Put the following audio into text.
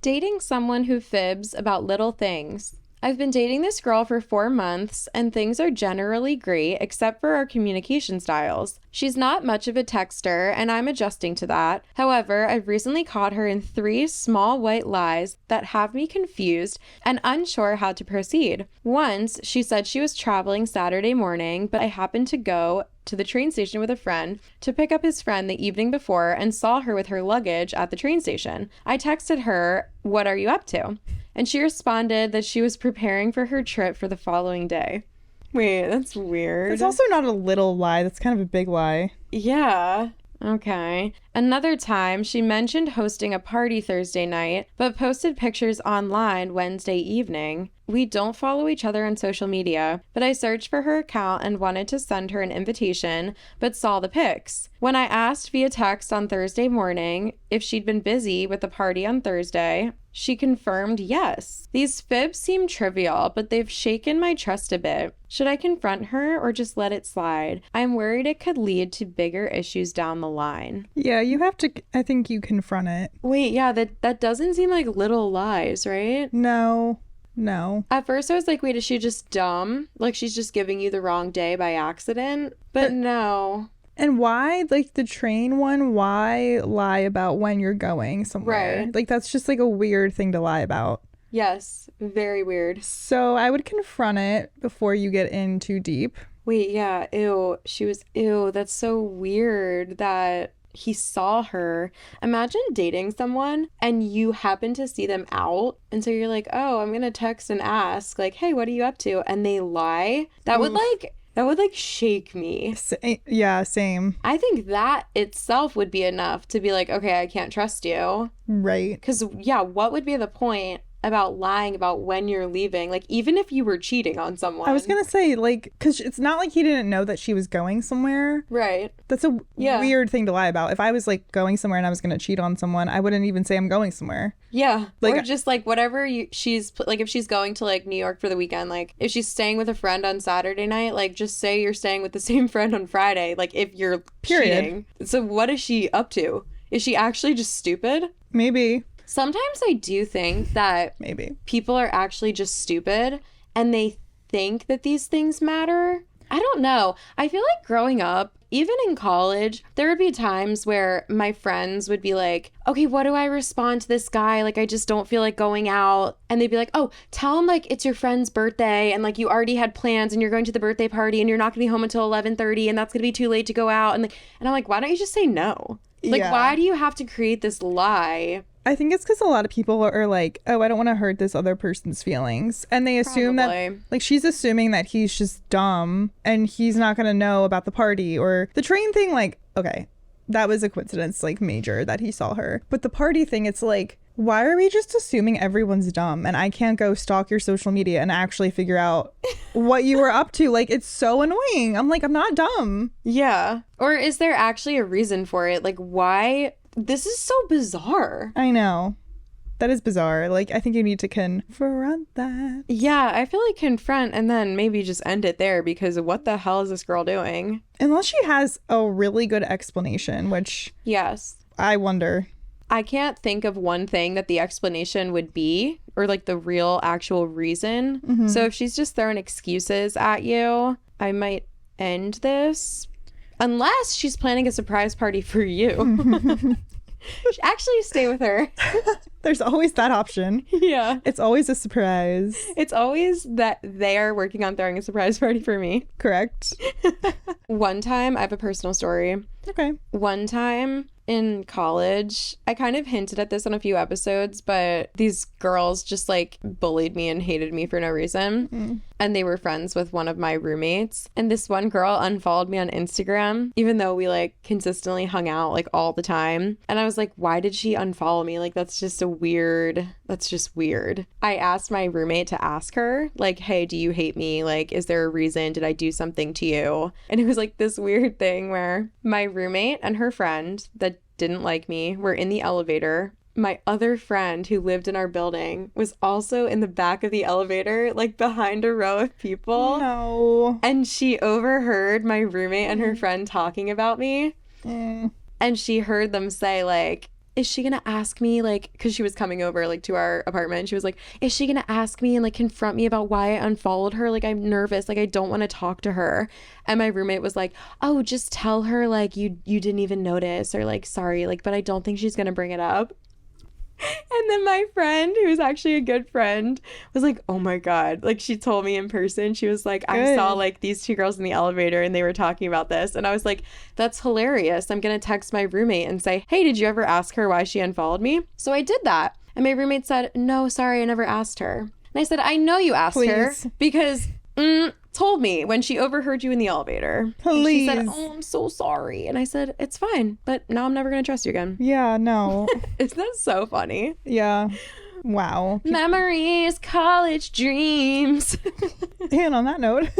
Dating someone who fibs about little things. I've been dating this girl for 4 months, and things are generally great except for our communication styles. She's not much of a texter, and I'm adjusting to that. However, I've recently caught her in 3 small white lies that have me confused and unsure how to proceed. Once, she said she was traveling Saturday morning, but I happened to go to the train station with a friend to pick up his friend the evening before and saw her with her luggage at the train station. I texted her, "What are you up to?" And she responded that she was preparing for her trip for the following day. Wait, that's weird. It's also not a little lie. That's kind of a big lie. Yeah. Okay. Another time, she mentioned hosting a party Thursday night, but posted pictures online Wednesday evening. We don't follow each other on social media, but I searched for her account and wanted to send her an invitation, but saw the pics. When I asked via text on Thursday morning if she'd been busy with the party on Thursday, she confirmed yes. These fibs seem trivial, but they've shaken my trust a bit. Should I confront her or just let it slide? I'm worried it could lead to bigger issues down the line. Yeah, you have to, I think you confront it. Wait, yeah, that doesn't seem like little lies, right? No. At first I was like, wait, is she just dumb? Like she's just giving you the wrong day by accident? But no. And why, like, the train one, why lie about when you're going somewhere? Right. Like, that's just, like, a weird thing to lie about. Yes, very weird. So I would confront it before you get in too deep. Wait, yeah, ew. Ew, that's so weird that he saw her. Imagine dating someone and you happen to see them out. And so you're like, oh, I'm going to text and ask, like, hey, what are you up to? And they lie. That would shake me. Yeah, same. I think that itself would be enough to be like, okay, I can't trust you. Right. Because, yeah, what would be the point about lying about when you're leaving? Like, even if you were cheating on someone. I was going to say, like, because it's not like he didn't know that she was going somewhere. Right. That's a weird thing to lie about. If I was, like, going somewhere and I was going to cheat on someone, I wouldn't even say I'm going somewhere. Yeah. Like, or just, like, whatever she's, like, if she's going to, like, New York for the weekend, like, if she's staying with a friend on Saturday night, like, just say you're staying with the same friend on Friday, like, if you're cheating. So what is she up to? Is she actually just stupid? Maybe. Sometimes I do think that people are actually just stupid and they think that these things matter. I don't know. I feel like growing up, even in college, there would be times where my friends would be like, okay, what do I respond to this guy? Like, I just don't feel like going out. And they'd be like, oh, tell him like it's your friend's birthday and like you already had plans and you're going to the birthday party and you're not gonna be home until 11:30 and that's gonna be too late to go out. And I'm like, why don't you just say no? Like, why do you have to create this lie? I think it's because a lot of people are like, oh, I don't want to hurt this other person's feelings. And they assume that, like, she's assuming that he's just dumb and he's not going to know about the party or the train thing. Like, okay, that was a coincidence, like, major that he saw her. But the party thing, it's like, why are we just assuming everyone's dumb and I can't go stalk your social media and actually figure out what you were up to? Like, it's so annoying. I'm like, I'm not dumb. Yeah. Or is there actually a reason for it? Like, why? This is so bizarre. I know. That is bizarre. Like, I think you need to confront that. Yeah, I feel like confront and then maybe just end it there because what the hell is this girl doing? Unless she has a really good explanation, which... Yes. I wonder. I can't think of one thing that the explanation would be or like the real actual reason. Mm-hmm. So if she's just throwing excuses at you, I might end this. Unless she's planning a surprise party for you. Actually, stay with her. There's always that option. Yeah. It's always a surprise. It's always that they are working on throwing a surprise party for me. Correct. One time, I have a personal story. Okay. One time in college, I kind of hinted at this on a few episodes, but these girls just like bullied me and hated me for no reason. Mm. And they were friends with one of my roommates. And this one girl unfollowed me on Instagram, even though we like consistently hung out like all the time. And I was like, why did she unfollow me? Like, that's just weird. I asked my roommate to ask her, like, hey, do you hate me? Like, is there a reason? Did I do something to you? And it was like this weird thing where my roommate and her friend that didn't like me were in the elevator. My other friend who lived in our building was also in the back of the elevator, like behind a row of people. No. And she overheard my roommate and her friend talking about me. And she heard them say, like, is she gonna ask me, like, because she was coming over, like, to our apartment. She was like, is she gonna ask me and, like, confront me about why I unfollowed her? Like, I'm nervous. Like, I don't want to talk to her. And my roommate was like, oh, just tell her, like, you didn't even notice, or, like, sorry, like, but I don't think she's gonna bring it up. And then my friend, who's actually a good friend, was like, oh my God. Like, she told me in person, she was like, I saw, like, these two girls in the elevator and they were talking about this. And I was like, that's hilarious. I'm going to text my roommate and say, hey, did you ever ask her why she unfollowed me? So I did that. And my roommate said, no, sorry, I never asked her. And I said, I know you asked her because told me when she overheard you in the elevator. Please. And she said, oh, I'm so sorry. And I said, it's fine, but now I'm never going to trust you again. Yeah, no. Isn't that so funny? Yeah. Wow. Memories, college dreams. And on that note.